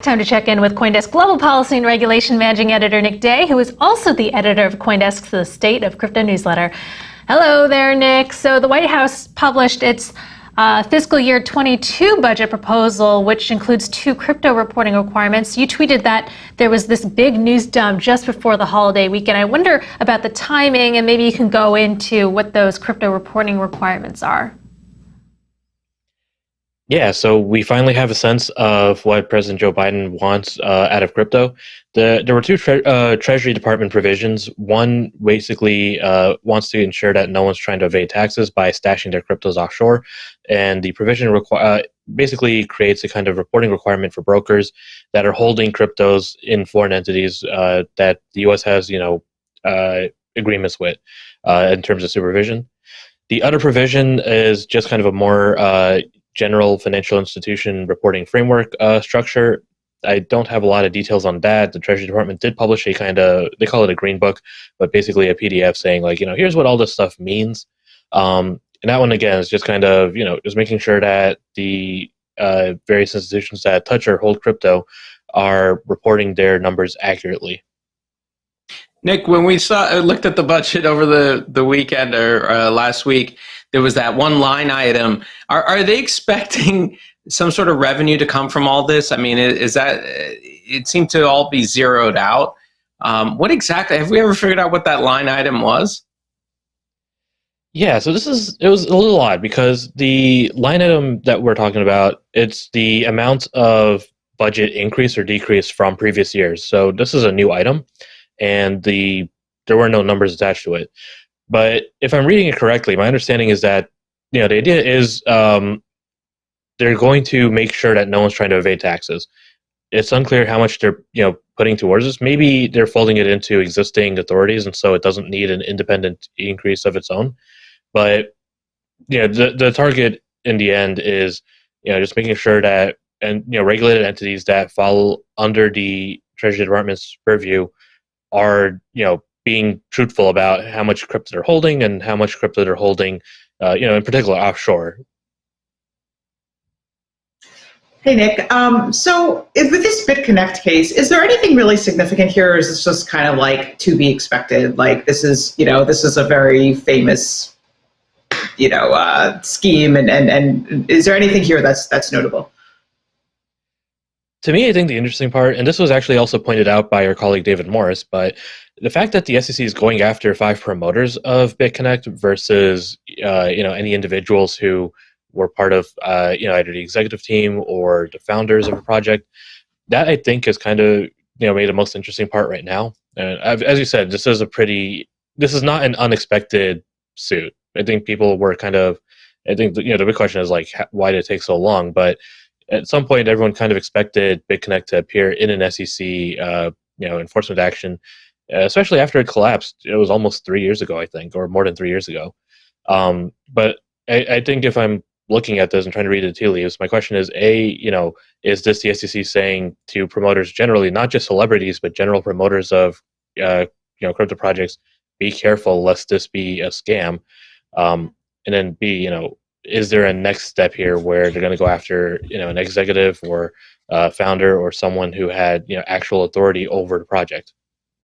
Time to check in with CoinDesk Global Policy and Regulation Managing Editor Nick Day, who is also the editor of CoinDesk's The State of Crypto newsletter. Hello there, Nick. So the White House published its fiscal year 22 budget proposal, which includes 2 crypto reporting requirements. You tweeted that there was this big news dump just before the holiday weekend. I wonder about the timing, and maybe you can go into what those crypto reporting requirements are. Yeah, so we finally have a sense of what President Joe Biden wants out of crypto. There were 2 Treasury Department provisions. One basically wants to ensure that no one's trying to evade taxes by stashing their cryptos offshore, and the provision basically creates a kind of reporting requirement for brokers that are holding cryptos in foreign entities that the U.S. has, agreements with in terms of supervision. The other provision is just kind of a more general financial institution reporting framework structure. I don't have a lot of details on that. The Treasury Department did publish a kind of, they call it a green book, but basically a PDF saying like, here's what all this stuff means. And that one, again, is just kind of, just making sure that the various institutions that touch or hold crypto are reporting their numbers accurately. Nick, when we looked at the budget over the weekend or last week, there was that one line item. Are they expecting some sort of revenue to come from all this? I mean, it seemed to all be zeroed out. What exactly, have we ever figured out what that line item was? Yeah, so it was a little odd because the line item that we're talking about, it's the amount of budget increase or decrease from previous years. So this is a new item, and there were no numbers attached to it. But if I'm reading it correctly, my understanding is that the idea is they're going to make sure that no one's trying to evade taxes. It's unclear how much they're putting towards this. Maybe they're folding it into existing authorities, and so it doesn't need an independent increase of its own. But the target in the end is just making sure that regulated entities that fall under the Treasury Department's purview are being truthful about how much crypto they're holding and how much crypto they're holding, in particular offshore. Hey, Nick. So with this BitConnect case, is there anything really significant here, or is this just kind of like to be expected? Like this is a very famous, scheme, and is there anything here that's notable? To me, I think the interesting part, and this was actually also pointed out by our colleague David Morris, but the fact that the SEC is going after 5 promoters of BitConnect versus any individuals who were part of either the executive team or the founders of a project, that I think is kind of made the most interesting part right now. And as you said, this is not an unexpected suit. I think people were the big question is like, why did it take so long? But at some point, everyone kind of expected BitConnect to appear in an SEC, enforcement action, especially after it collapsed. It was almost 3 years ago, I think, or more than 3 years ago. But I think if I'm looking at this and trying to read the tea leaves, my question is, is this the SEC saying to promoters generally, not just celebrities, but general promoters of, crypto projects, be careful lest this be a scam? And then B, is there a next step here where they're going to go after an executive or founder or someone who had actual authority over the project?